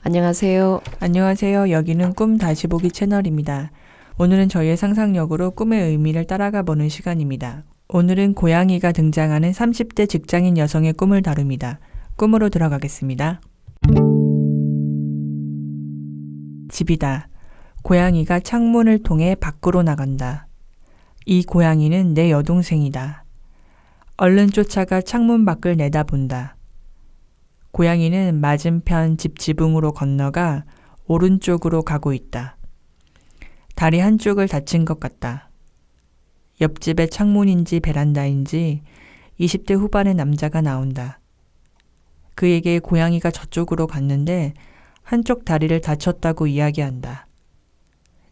안녕하세요. 안녕하세요. 여기는 꿈 다시 보기 채널입니다. 오늘은 저희의 상상력으로 꿈의 의미를 따라가 보는 시간입니다. 오늘은 고양이가 등장하는 30대 직장인 여성의 꿈을 다룹니다. 꿈으로 들어가겠습니다. 집이다. 고양이가 창문을 통해 밖으로 나간다. 이 고양이는 내 여동생이다. 얼른 쫓아가 창문 밖을 내다본다. 고양이는 맞은편 집 지붕으로 건너가 오른쪽으로 가고 있다. 다리 한쪽을 다친 것 같다. 옆집의 창문인지 베란다인지 20대 후반의 남자가 나온다. 그에게 고양이가 저쪽으로 갔는데 한쪽 다리를 다쳤다고 이야기한다.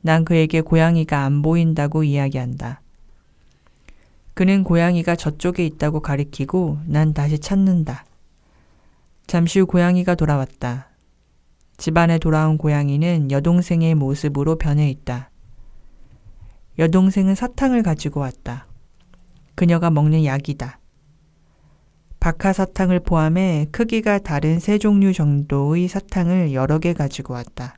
난 그에게 고양이가 안 보인다고 이야기한다. 그는 고양이가 저쪽에 있다고 가리키고 난 다시 찾는다. 잠시 후 고양이가 돌아왔다. 집안에 돌아온 고양이는 여동생의 모습으로 변해 있다. 여동생은 사탕을 가지고 왔다. 그녀가 먹는 약이다. 박하사탕을 포함해 크기가 다른 3종류 정도의 사탕을 여러 개 가지고 왔다.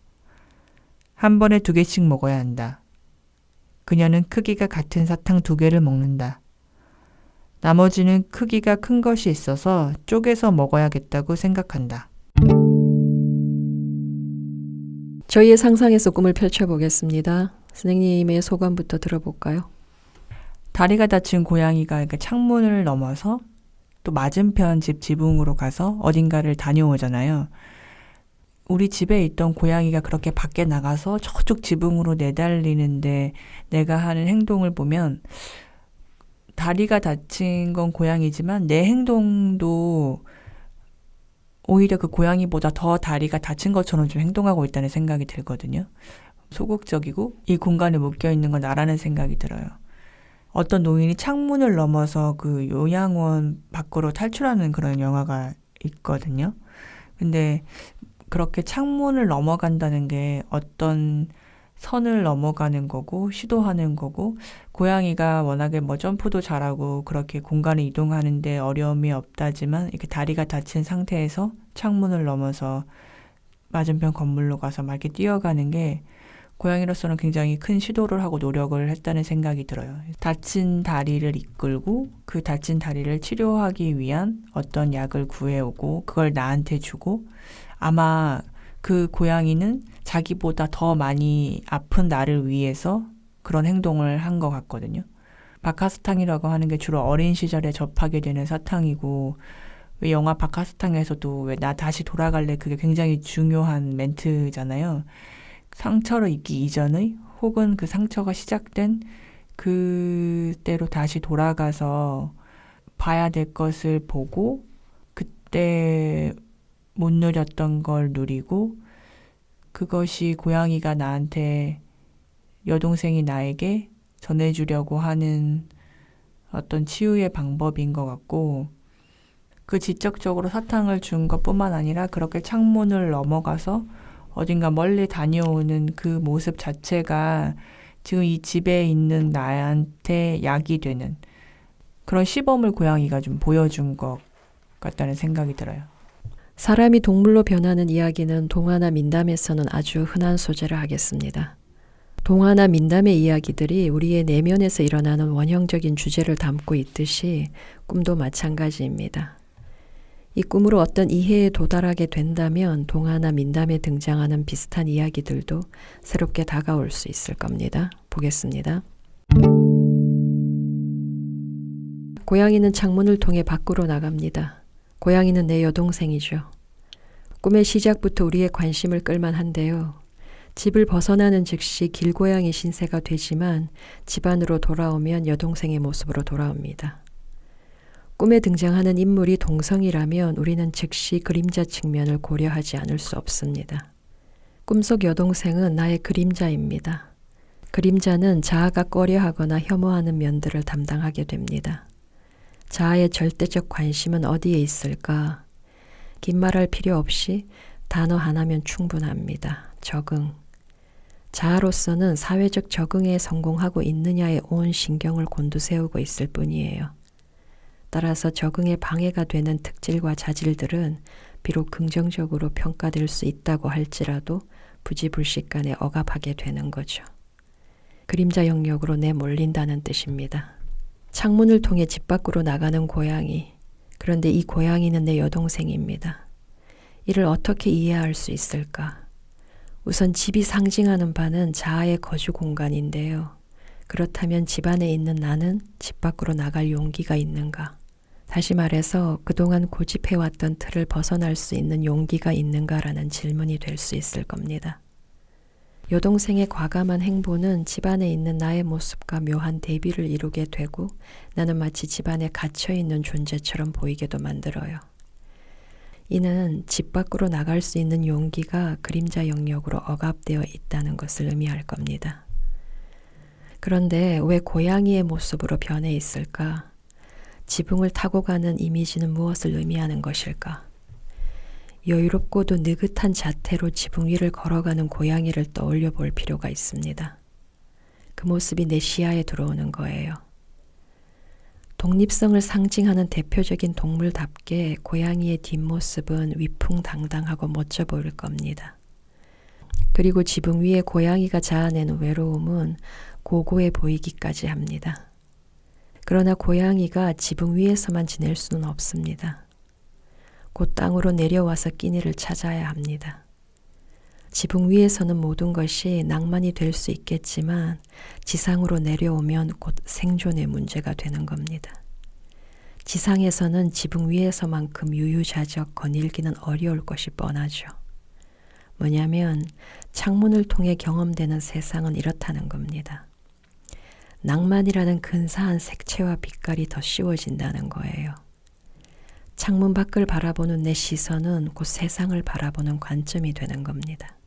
한 번에 2개씩 먹어야 한다. 그녀는 크기가 같은 사탕 2개를 먹는다. 나머지는 크기가 큰 것이 있어서 쪼개서 먹어야겠다고 생각한다. 저희의 상상에서 꿈을 펼쳐보겠습니다. 선생님의 소감부터 들어볼까요? 다리가 다친 고양이가 창문을 넘어서 또 맞은편 집 지붕으로 가서 어딘가를 다녀오잖아요. 우리 집에 있던 고양이가 그렇게 밖에 나가서 저쪽 지붕으로 내달리는데 내가 하는 행동을 보면 다리가 다친 건 고양이지만 내 행동도 오히려 그 고양이보다 더 다리가 다친 것처럼 좀 행동하고 있다는 생각이 들거든요. 소극적이고 이 공간에 묶여있는 건 나라는 생각이 들어요. 어떤 노인이 창문을 넘어서 그 요양원 밖으로 탈출하는 그런 영화가 있거든요. 근데 그렇게 창문을 넘어간다는 게 어떤 선을 넘어가는 거고 시도하는 거고 고양이가 워낙에 점프도 잘하고 그렇게 공간을 이동하는데 어려움이 없다지만 이렇게 다리가 다친 상태에서 창문을 넘어서 맞은편 건물로 가서 막 이렇게 뛰어가는 게 고양이로서는 굉장히 큰 시도를 하고 노력을 했다는 생각이 들어요. 다친 다리를 이끌고 그 다친 다리를 치료하기 위한 어떤 약을 구해오고 그걸 나한테 주고 아마 그 고양이는 자기보다 더 많이 아픈 나를 위해서 그런 행동을 한 것 같거든요. 박하사탕이라고 하는 게 주로 어린 시절에 접하게 되는 사탕이고 왜 영화 박하사탕에서도 왜 나 다시 돌아갈래 그게 굉장히 중요한 멘트잖아요. 상처를 입기 이전의 혹은 그 상처가 시작된 그때로 다시 돌아가서 봐야 될 것을 보고 그때 못 누렸던 걸 누리고 그것이 고양이가 나한테 여동생이 나에게 전해주려고 하는 어떤 치유의 방법인 것 같고 그 직접적으로 사탕을 준 것뿐만 아니라 그렇게 창문을 넘어가서 어딘가 멀리 다녀오는 그 모습 자체가 지금 이 집에 있는 나한테 약이 되는 그런 시범을 고양이가 좀 보여준 것 같다는 생각이 들어요. 사람이 동물로 변하는 이야기는 동화나 민담에서는 아주 흔한 소재를 하겠습니다. 동화나 민담의 이야기들이 우리의 내면에서 일어나는 원형적인 주제를 담고 있듯이 꿈도 마찬가지입니다. 이 꿈으로 어떤 이해에 도달하게 된다면 동화나 민담에 등장하는 비슷한 이야기들도 새롭게 다가올 수 있을 겁니다. 보겠습니다. 고양이는 창문을 통해 밖으로 나갑니다. 고양이는 내 여동생이죠. 꿈의 시작부터 우리의 관심을 끌만한데요. 집을 벗어나는 즉시 길고양이 신세가 되지만 집 안으로 돌아오면 여동생의 모습으로 돌아옵니다. 꿈에 등장하는 인물이 동성이라면 우리는 즉시 그림자 측면을 고려하지 않을 수 없습니다. 꿈속 여동생은 나의 그림자입니다. 그림자는 자아가 꺼려하거나 혐오하는 면들을 담당하게 됩니다. 자아의 절대적 관심은 어디에 있을까? 긴 말할 필요 없이 단어 하나면 충분합니다. 적응. 자아로서는 사회적 적응에 성공하고 있느냐에 온 신경을 곤두세우고 있을 뿐이에요. 따라서 적응에 방해가 되는 특질과 자질들은 비록 긍정적으로 평가될 수 있다고 할지라도 부지불식간에 억압하게 되는 거죠. 그림자 영역으로 내몰린다는 뜻입니다. 창문을 통해 집 밖으로 나가는 고양이. 그런데 이 고양이는 내 여동생입니다. 이를 어떻게 이해할 수 있을까? 우선 집이 상징하는 바는 자아의 거주 공간인데요. 그렇다면 집 안에 있는 나는 집 밖으로 나갈 용기가 있는가? 다시 말해서 그동안 고집해왔던 틀을 벗어날 수 있는 용기가 있는가라는 질문이 될 수 있을 겁니다. 여동생의 과감한 행보는 집안에 있는 나의 모습과 묘한 대비를 이루게 되고 나는 마치 집안에 갇혀있는 존재처럼 보이게도 만들어요. 이는 집 밖으로 나갈 수 있는 용기가 그림자 영역으로 억압되어 있다는 것을 의미할 겁니다. 그런데 왜 고양이의 모습으로 변해 있을까? 지붕을 타고 가는 이미지는 무엇을 의미하는 것일까? 여유롭고도 느긋한 자태로 지붕 위를 걸어가는 고양이를 떠올려 볼 필요가 있습니다. 그 모습이 내 시야에 들어오는 거예요. 독립성을 상징하는 대표적인 동물답게 고양이의 뒷모습은 위풍당당하고 멋져 보일 겁니다. 그리고 지붕 위에 고양이가 자아내는 외로움은 고고해 보이기까지 합니다. 그러나 고양이가 지붕 위에서만 지낼 수는 없습니다. 곧 땅으로 내려와서 끼니를 찾아야 합니다. 지붕 위에서는 모든 것이 낭만이 될 수 있겠지만 지상으로 내려오면 곧 생존의 문제가 되는 겁니다. 지상에서는 지붕 위에서만큼 유유자적 거닐기는 어려울 것이 뻔하죠. 뭐냐면 창문을 통해 경험되는 세상은 이렇다는 겁니다. 낭만이라는 근사한 색채와 빛깔이 더 씌워진다는 거예요. 창문 밖을 바라보는 내 시선은 곧 세상을 바라보는 관점이 되는 겁니다.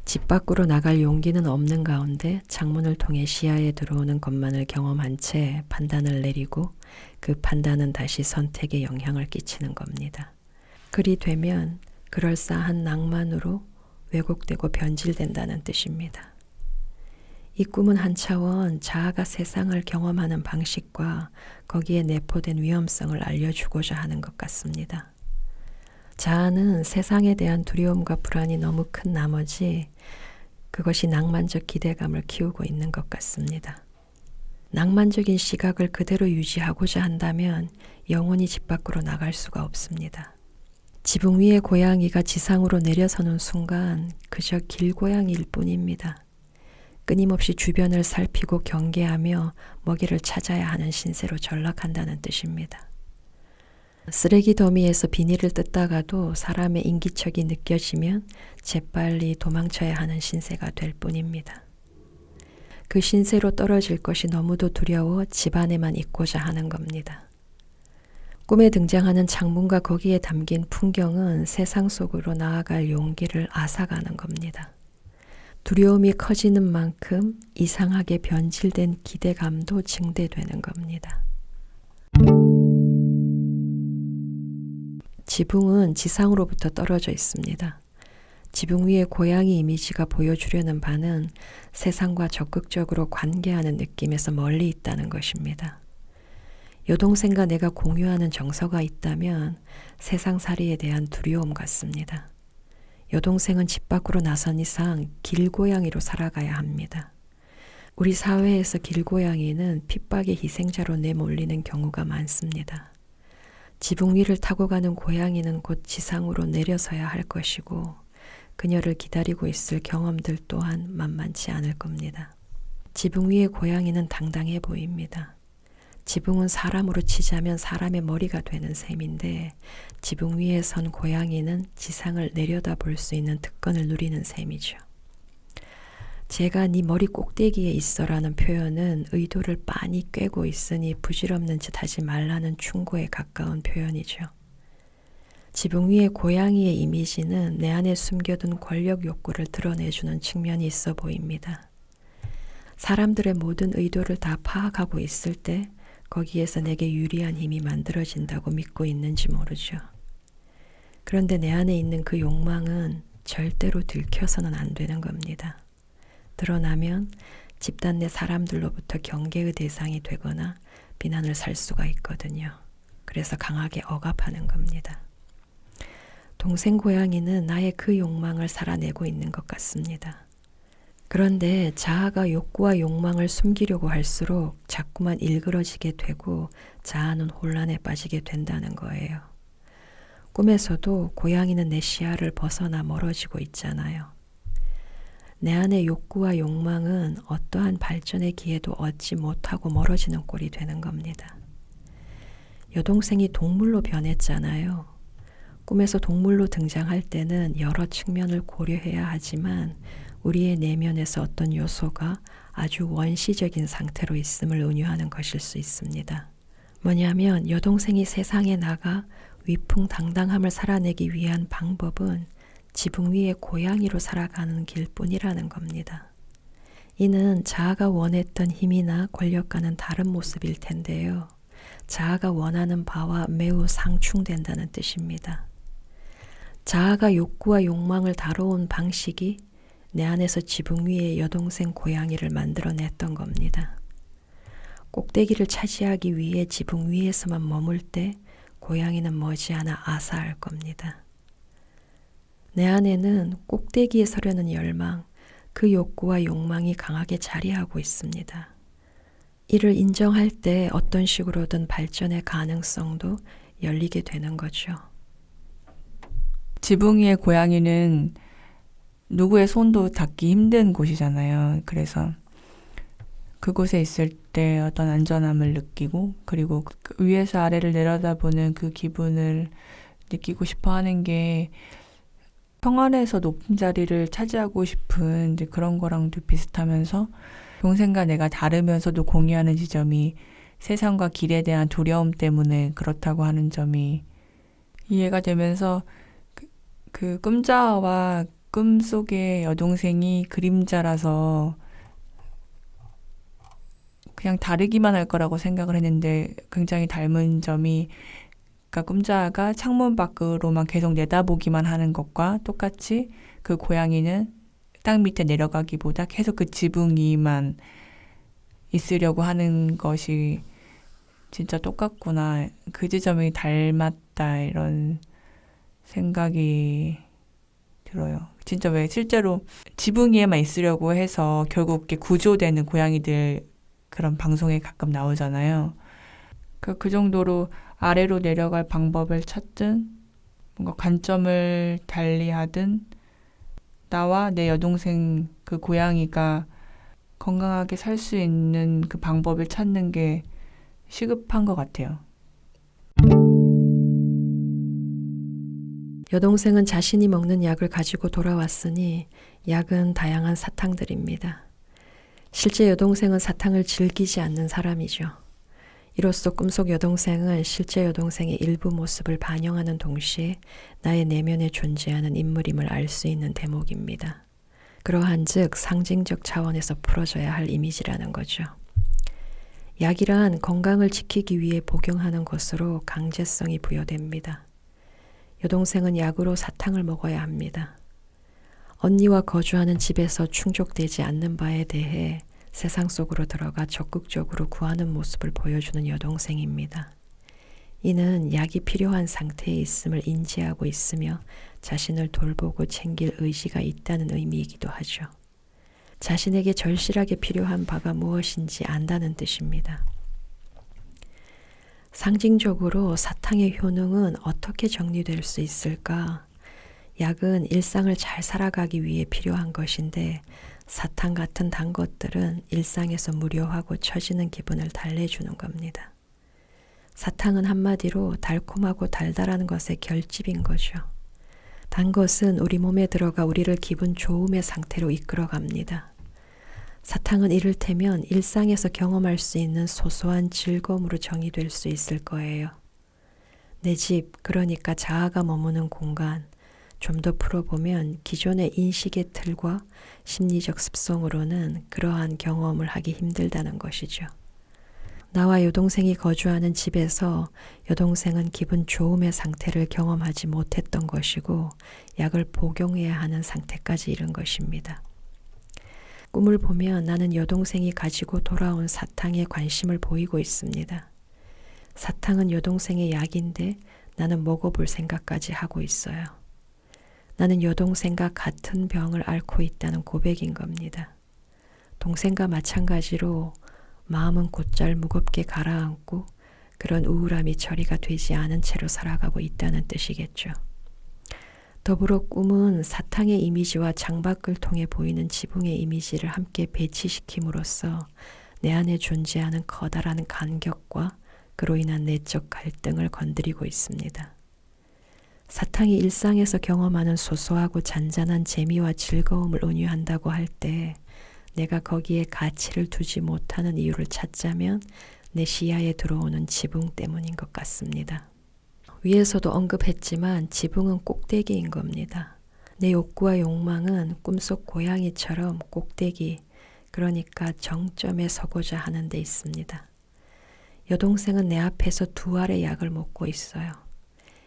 집 밖으로 나갈 용기는 없는 가운데 창문을 통해 시야에 들어오는 것만을 경험한 채 판단을 내리고 그 판단은 다시 선택에 영향을 끼치는 겁니다. 그리 되면 그럴싸한 낭만으로 왜곡되고 변질된다는 뜻입니다. 이 꿈은 한 차원 자아가 세상을 경험하는 방식과 거기에 내포된 위험성을 알려주고자 하는 것 같습니다. 자아는 세상에 대한 두려움과 불안이 너무 큰 나머지 그것이 낭만적 기대감을 키우고 있는 것 같습니다. 낭만적인 시각을 그대로 유지하고자 한다면 영원히 집 밖으로 나갈 수가 없습니다. 지붕 위의 고양이가 지상으로 내려서는 순간 그저 길고양이일 뿐입니다. 끊임없이 주변을 살피고 경계하며 먹이를 찾아야 하는 신세로 전락한다는 뜻입니다. 쓰레기 더미에서 비닐을 뜯다가도 사람의 인기척이 느껴지면 재빨리 도망쳐야 하는 신세가 될 뿐입니다. 그 신세로 떨어질 것이 너무도 두려워 집 안에만 있고자 하는 겁니다. 꿈에 등장하는 창문과 거기에 담긴 풍경은 세상 속으로 나아갈 용기를 앗아가는 겁니다. 두려움이 커지는 만큼 이상하게 변질된 기대감도 증대되는 겁니다. 지붕은 지상으로부터 떨어져 있습니다. 지붕 위의 고양이 이미지가 보여주려는 바는 세상과 적극적으로 관계하는 느낌에서 멀리 있다는 것입니다. 여동생과 내가 공유하는 정서가 있다면 세상살이에 대한 두려움 같습니다. 여동생은 집 밖으로 나선 이상 길고양이로 살아가야 합니다. 우리 사회에서 길고양이는 핍박의 희생자로 내몰리는 경우가 많습니다. 지붕 위를 타고 가는 고양이는 곧 지상으로 내려서야 할 것이고 그녀를 기다리고 있을 경험들 또한 만만치 않을 겁니다. 지붕 위의 고양이는 당당해 보입니다. 지붕은 사람으로 치자면 사람의 머리가 되는 셈인데 지붕 위에 선 고양이는 지상을 내려다볼 수 있는 특권을 누리는 셈이죠. 제가 네 머리 꼭대기에 있어라는 표현은 의도를 빤히 꿰고 있으니 부질없는 짓 하지 말라는 충고에 가까운 표현이죠. 지붕 위의 고양이의 이미지는 내 안에 숨겨둔 권력 욕구를 드러내주는 측면이 있어 보입니다. 사람들의 모든 의도를 다 파악하고 있을 때 거기에서 내게 유리한 힘이 만들어진다고 믿고 있는지 모르죠. 그런데 내 안에 있는 그 욕망은 절대로 들켜서는 안 되는 겁니다. 드러나면 집단 내 사람들로부터 경계의 대상이 되거나 비난을 살 수가 있거든요. 그래서 강하게 억압하는 겁니다. 동생 고양이는 나의 그 욕망을 살아내고 있는 것 같습니다. 그런데 자아가 욕구와 욕망을 숨기려고 할수록 자꾸만 일그러지게 되고 자아는 혼란에 빠지게 된다는 거예요. 꿈에서도 고양이는 내 시야를 벗어나 멀어지고 있잖아요. 내 안의 욕구와 욕망은 어떠한 발전의 기회도 얻지 못하고 멀어지는 꼴이 되는 겁니다. 여동생이 동물로 변했잖아요. 꿈에서 동물로 등장할 때는 여러 측면을 고려해야 하지만 우리의 내면에서 어떤 요소가 아주 원시적인 상태로 있음을 은유하는 것일 수 있습니다. 뭐냐면 여동생이 세상에 나가 위풍당당함을 살아내기 위한 방법은 지붕 위의 고양이로 살아가는 길뿐이라는 겁니다. 이는 자아가 원했던 힘이나 권력과는 다른 모습일 텐데요. 자아가 원하는 바와 매우 상충된다는 뜻입니다. 자아가 욕구와 욕망을 다뤄온 방식이 내 안에서 지붕 위에 여동생 고양이를 만들어냈던 겁니다. 꼭대기를 차지하기 위해 지붕 위에서만 머물 때 고양이는 머지않아 아사할 겁니다. 내 안에는 꼭대기에 서려는 열망, 그 욕구와 욕망이 강하게 자리하고 있습니다. 이를 인정할 때 어떤 식으로든 발전의 가능성도 열리게 되는 거죠. 지붕 위의 고양이는 누구의 손도 닿기 힘든 곳이잖아요. 그래서 그곳에 있을 때 어떤 안전함을 느끼고 그리고 그 위에서 아래를 내려다보는 그 기분을 느끼고 싶어 하는 게 평안에서 높은 자리를 차지하고 싶은 이제 그런 거랑도 비슷하면서 동생과 내가 다르면서도 공유하는 지점이 세상과 길에 대한 두려움 때문에 그렇다고 하는 점이 이해가 되면서 그 꿈자아와 꿈속의 여동생이 그림자라서 그냥 다르기만 할 거라고 생각을 했는데 굉장히 닮은 점이 그러니까 꿈자아가 창문 밖으로만 계속 내다보기만 하는 것과 똑같이 그 고양이는 땅 밑에 내려가기보다 계속 그 지붕 위만 있으려고 하는 것이 진짜 똑같구나. 그 지점이 닮았다 이런 생각이 들어요. 진짜 왜 실제로 지붕 위에만 있으려고 해서 결국 이렇게 구조되는 고양이들 그런 방송에 가끔 나오잖아요. 그 정도로 아래로 내려갈 방법을 찾든 뭔가 관점을 달리하든 나와 내 여동생 그 고양이가 건강하게 살 수 있는 그 방법을 찾는 게 시급한 것 같아요. 여동생은 자신이 먹는 약을 가지고 돌아왔으니 약은 다양한 사탕들입니다. 실제 여동생은 사탕을 즐기지 않는 사람이죠. 이로써 꿈속 여동생은 실제 여동생의 일부 모습을 반영하는 동시에 나의 내면에 존재하는 인물임을 알 수 있는 대목입니다. 그러한즉 상징적 차원에서 풀어져야 할 이미지라는 거죠. 약이란 건강을 지키기 위해 복용하는 것으로 강제성이 부여됩니다. 여동생은 약으로 사탕을 먹어야 합니다. 언니와 거주하는 집에서 충족되지 않는 바에 대해 세상 속으로 들어가 적극적으로 구하는 모습을 보여주는 여동생입니다. 이는 약이 필요한 상태에 있음을 인지하고 있으며 자신을 돌보고 챙길 의지가 있다는 의미이기도 하죠. 자신에게 절실하게 필요한 바가 무엇인지 안다는 뜻입니다. 상징적으로 사탕의 효능은 어떻게 정리될 수 있을까? 약은 일상을 잘 살아가기 위해 필요한 것인데 사탕 같은 단 것들은 일상에서 무료하고 처지는 기분을 달래주는 겁니다. 사탕은 한마디로 달콤하고 달달한 것의 결집인 거죠. 단 것은 우리 몸에 들어가 우리를 기분 좋음의 상태로 이끌어갑니다. 사탕은 이를테면 일상에서 경험할 수 있는 소소한 즐거움으로 정의될 수 있을 거예요. 내 집, 그러니까 자아가 머무는 공간, 좀 더 풀어보면 기존의 인식의 틀과 심리적 습성으로는 그러한 경험을 하기 힘들다는 것이죠. 나와 여동생이 거주하는 집에서 여동생은 기분 좋음의 상태를 경험하지 못했던 것이고 약을 복용해야 하는 상태까지 이른 것입니다. 꿈을 보면 나는 여동생이 가지고 돌아온 사탕에 관심을 보이고 있습니다. 사탕은 여동생의 약인데 나는 먹어볼 생각까지 하고 있어요. 나는 여동생과 같은 병을 앓고 있다는 고백인 겁니다. 동생과 마찬가지로 마음은 곧잘 무겁게 가라앉고 그런 우울함이 처리가 되지 않은 채로 살아가고 있다는 뜻이겠죠. 더불어 꿈은 사탕의 이미지와 창밖을 통해 보이는 지붕의 이미지를 함께 배치시킴으로써 내 안에 존재하는 커다란 간격과 그로 인한 내적 갈등을 건드리고 있습니다. 사탕이 일상에서 경험하는 소소하고 잔잔한 재미와 즐거움을 은유한다고 할 때 내가 거기에 가치를 두지 못하는 이유를 찾자면 내 시야에 들어오는 지붕 때문인 것 같습니다. 위에서도 언급했지만 지붕은 꼭대기인 겁니다. 내 욕구와 욕망은 꿈속 고양이처럼 꼭대기, 그러니까 정점에 서고자 하는 데 있습니다. 여동생은 내 앞에서 두 알의 약을 먹고 있어요.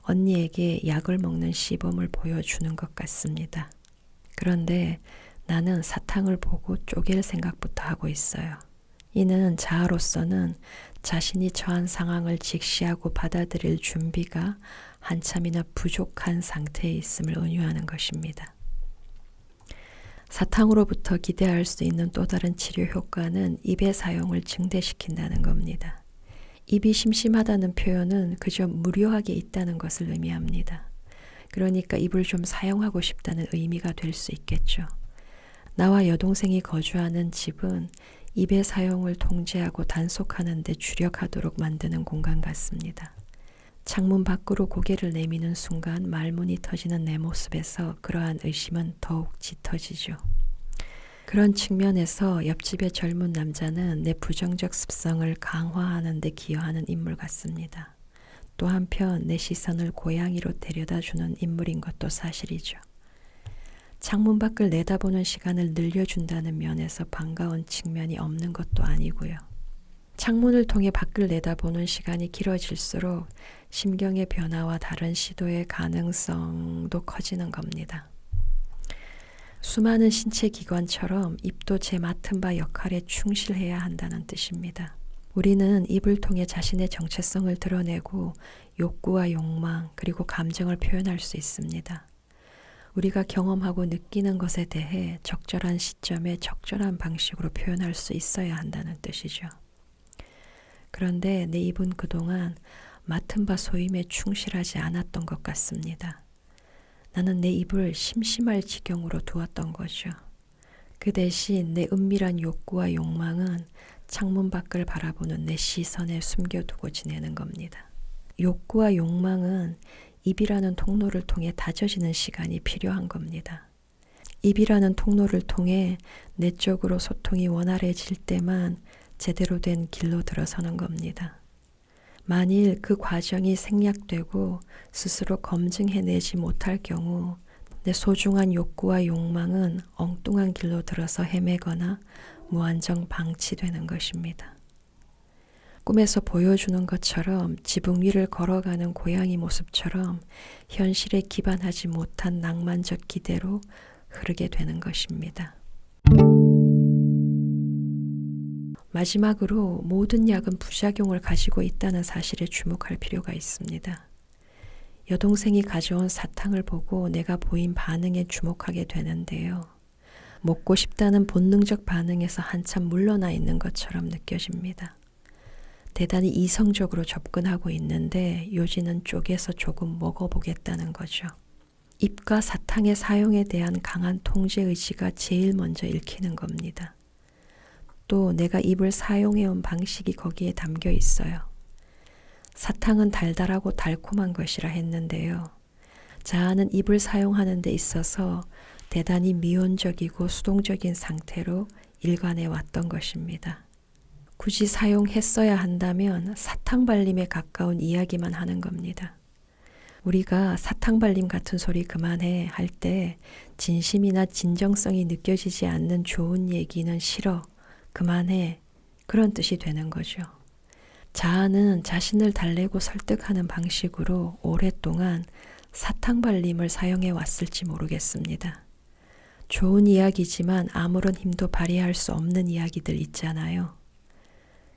언니에게 약을 먹는 시범을 보여주는 것 같습니다. 그런데 나는 사탕을 보고 쪼갤 생각부터 하고 있어요. 이는 자아로서는 자신이 처한 상황을 직시하고 받아들일 준비가 한참이나 부족한 상태에 있음을 은유하는 것입니다. 사탕으로부터 기대할 수 있는 또 다른 치료 효과는 입의 사용을 증대시킨다는 겁니다. 입이 심심하다는 표현은 그저 무료하게 있다는 것을 의미합니다. 그러니까 입을 좀 사용하고 싶다는 의미가 될 수 있겠죠. 나와 여동생이 거주하는 집은 입의 사용을 통제하고 단속하는 데 주력하도록 만드는 공간 같습니다. 창문 밖으로 고개를 내미는 순간 말문이 터지는 내 모습에서 그러한 의심은 더욱 짙어지죠. 그런 측면에서 옆집의 젊은 남자는 내 부정적 습성을 강화하는 데 기여하는 인물 같습니다. 또 한편 내 시선을 고양이로 데려다주는 인물인 것도 사실이죠. 창문 밖을 내다보는 시간을 늘려준다는 면에서 반가운 측면이 없는 것도 아니고요. 창문을 통해 밖을 내다보는 시간이 길어질수록 심경의 변화와 다른 시도의 가능성도 커지는 겁니다. 수많은 신체 기관처럼 입도 제 맡은 바 역할에 충실해야 한다는 뜻입니다. 우리는 입을 통해 자신의 정체성을 드러내고 욕구와 욕망 그리고 감정을 표현할 수 있습니다. 우리가 경험하고 느끼는 것에 대해 적절한 시점에 적절한 방식으로 표현할 수 있어야 한다는 뜻이죠. 그런데 내 입은 그동안 맡은 바 소임에 충실하지 않았던 것 같습니다. 나는 내 입을 심심할 지경으로 두었던 거죠. 그 대신 내 은밀한 욕구와 욕망은 창문 밖을 바라보는 내 시선에 숨겨두고 지내는 겁니다. 욕구와 욕망은 입이라는 통로를 통해 다져지는 시간이 필요한 겁니다. 입이라는 통로를 통해 내적으로 소통이 원활해질 때만 제대로 된 길로 들어서는 겁니다. 만일 그 과정이 생략되고 스스로 검증해내지 못할 경우 내 소중한 욕구와 욕망은 엉뚱한 길로 들어서 헤매거나 무한정 방치되는 것입니다. 꿈에서 보여주는 것처럼 지붕 위를 걸어가는 고양이 모습처럼 현실에 기반하지 못한 낭만적 기대로 흐르게 되는 것입니다. 마지막으로 모든 약은 부작용을 가지고 있다는 사실에 주목할 필요가 있습니다. 여동생이 가져온 사탕을 보고 내가 보인 반응에 주목하게 되는데요. 먹고 싶다는 본능적 반응에서 한참 물러나 있는 것처럼 느껴집니다. 대단히 이성적으로 접근하고 있는데 요지는 쪼개서 조금 먹어보겠다는 거죠. 입과 사탕의 사용에 대한 강한 통제 의지가 제일 먼저 읽히는 겁니다. 또 내가 입을 사용해온 방식이 거기에 담겨 있어요. 사탕은 달달하고 달콤한 것이라 했는데요. 자아는 입을 사용하는 데 있어서 대단히 미온적이고 수동적인 상태로 일관해 왔던 것입니다. 굳이 사용했어야 한다면 사탕 발림에 가까운 이야기만 하는 겁니다. 우리가 사탕 발림 같은 소리 그만해 할 때 진심이나 진정성이 느껴지지 않는 좋은 얘기는 싫어, 그만해, 그런 뜻이 되는 거죠. 자아는 자신을 달래고 설득하는 방식으로 오랫동안 사탕 발림을 사용해 왔을지 모르겠습니다. 좋은 이야기지만 아무런 힘도 발휘할 수 없는 이야기들 있잖아요.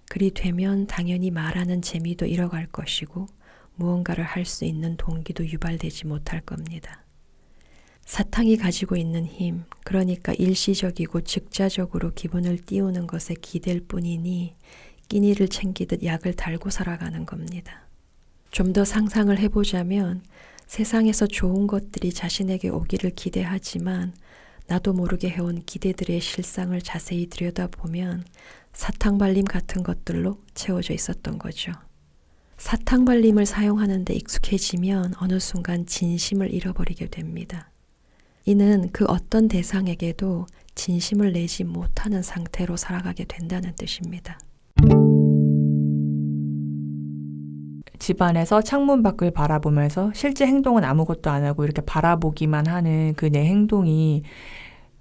그리 되면 당연히 말하는 재미도 잃어갈 것이고 무언가를 할 수 있는 동기도 유발되지 못할 겁니다. 사탕이 가지고 있는 힘, 그러니까 일시적이고 즉자적으로 기분을 띄우는 것에 기댈 뿐이니 끼니를 챙기듯 약을 달고 살아가는 겁니다. 좀 더 상상을 해보자면 세상에서 좋은 것들이 자신에게 오기를 기대하지만 나도 모르게 해온 기대들의 실상을 자세히 들여다보면 사탕발림 같은 것들로 채워져 있었던 거죠. 사탕발림을 사용하는 데 익숙해지면 어느 순간 진심을 잃어버리게 됩니다. 이는 그 어떤 대상에게도 진심을 내지 못하는 상태로 살아가게 된다는 뜻입니다. 집안에서 창문 밖을 바라보면서 실제 행동은 아무것도 안 하고 이렇게 바라보기만 하는 그 내 행동이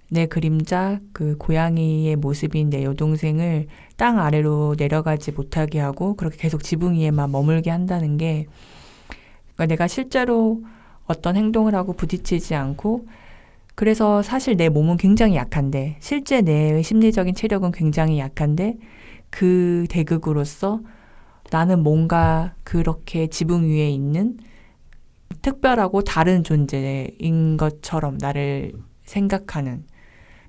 내 그림자, 그 고양이의 모습인 내 여동생을 땅 아래로 내려가지 못하게 하고 그렇게 계속 지붕 위에만 머물게 한다는 게, 그러니까 내가 실제로 어떤 행동을 하고 부딪히지 않고, 그래서 사실 내 몸은 굉장히 약한데, 실제 내 심리적인 체력은 굉장히 약한데, 그 대극으로서 나는 뭔가 그렇게 지붕 위에 있는 특별하고 다른 존재인 것처럼 나를 생각하는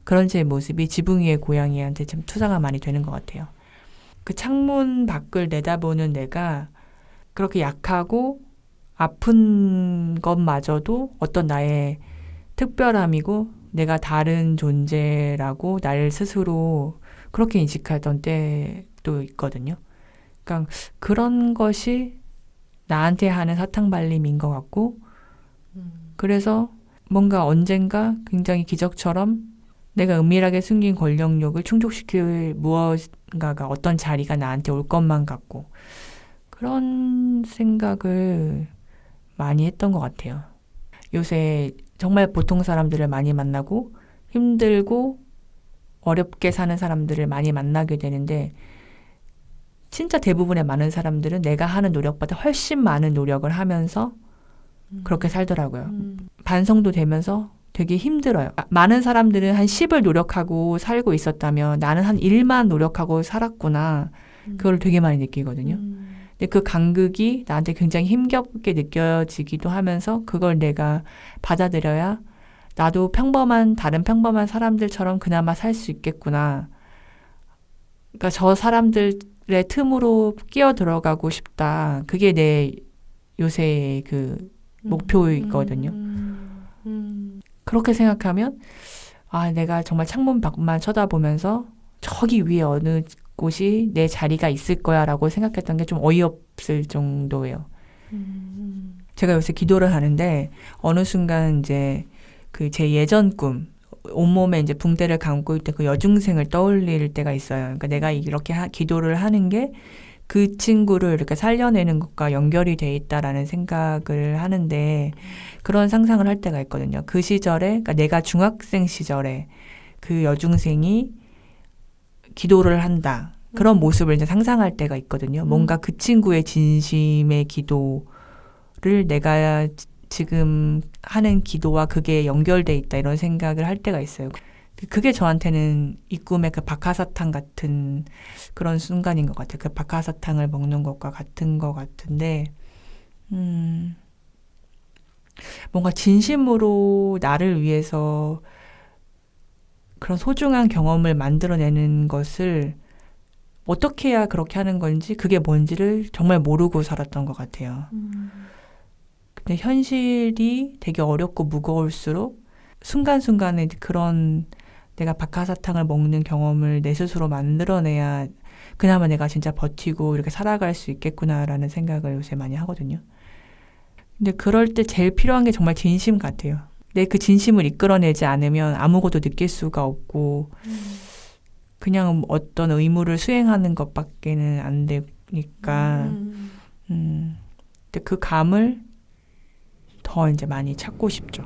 그런 제 모습이 지붕 위의 고양이한테 참 투사가 많이 되는 것 같아요. 그 창문 밖을 내다보는 내가 그렇게 약하고 아픈 것마저도 어떤 나의 특별함이고 내가 다른 존재라고 날 스스로 그렇게 인식하던 때도 있거든요. 그러니까 그런 것이 나한테 하는 사탕발림인 것 같고, 그래서 뭔가 언젠가 굉장히 기적처럼 내가 은밀하게 숨긴 권력욕을 충족시킬 무언가가, 어떤 자리가 나한테 올 것만 같고, 그런 생각을 많이 했던 것 같아요. 요새 정말 보통 사람들을 많이 만나고 힘들고 어렵게 사는 사람들을 많이 만나게 되는데, 진짜 대부분의 많은 사람들은 내가 하는 노력보다 훨씬 많은 노력을 하면서 그렇게 살더라고요. 반성도 되면서 되게 힘들어요. 많은 사람들은 한 10을 노력하고 살고 있었다면 나는 한 1만 노력하고 살았구나. 그걸 되게 많이 느끼거든요. 근데 그 간극이 나한테 굉장히 힘겹게 느껴지기도 하면서 그걸 내가 받아들여야 나도 다른 평범한 사람들처럼 그나마 살 수 있겠구나. 그러니까 저 사람들의 틈으로 끼어 들어가고 싶다. 그게 내 요새의 그 목표이거든요. 그렇게 생각하면 내가 정말 창문 밖만 쳐다보면서 저기 위에 어느 곳이 내 자리가 있을 거야 라고 생각했던 게 좀 어이없을 정도예요. 제가 요새 기도를 하는데 어느 순간 이제 그 제 예전 꿈, 온몸에 이제 붕대를 감고 있던 그 여중생을 떠올릴 때가 있어요. 그러니까 내가 이렇게 기도를 하는 게 그 친구를 이렇게 살려내는 것과 연결이 돼 있다라는 생각을 하는데, 그런 상상을 할 때가 있거든요. 그 시절에, 그러니까 내가 중학생 시절에 그 여중생이 기도를 한다. 그런 모습을 이제 상상할 때가 있거든요. 뭔가 그 친구의 진심의 기도를 내가 지금 하는 기도와 그게 연결돼 있다, 이런 생각을 할 때가 있어요. 그게 저한테는 이 꿈의 그 박하사탕 같은 그런 순간인 것 같아요. 그 박하사탕을 먹는 것과 같은 것 같은데, 뭔가 진심으로 나를 위해서 그런 소중한 경험을 만들어내는 것을 어떻게 해야 그렇게 하는 건지, 그게 뭔지를 정말 모르고 살았던 것 같아요. 근데 현실이 되게 어렵고 무거울수록 순간순간에 그런 내가 박하사탕을 먹는 경험을 내 스스로 만들어내야 그나마 내가 진짜 버티고 이렇게 살아갈 수 있겠구나라는 생각을 요새 많이 하거든요. 근데 그럴 때 제일 필요한 게 정말 진심 같아요. 내 그 진심을 이끌어내지 않으면 아무것도 느낄 수가 없고 그냥 어떤 의무를 수행하는 것밖에는 안 되니까 근데 그 감을 더 이제 많이 찾고 싶죠.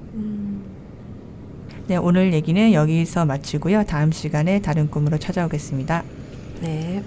네, 오늘 얘기는 여기서 마치고요. 다음 시간에 다른 꿈으로 찾아오겠습니다. 네.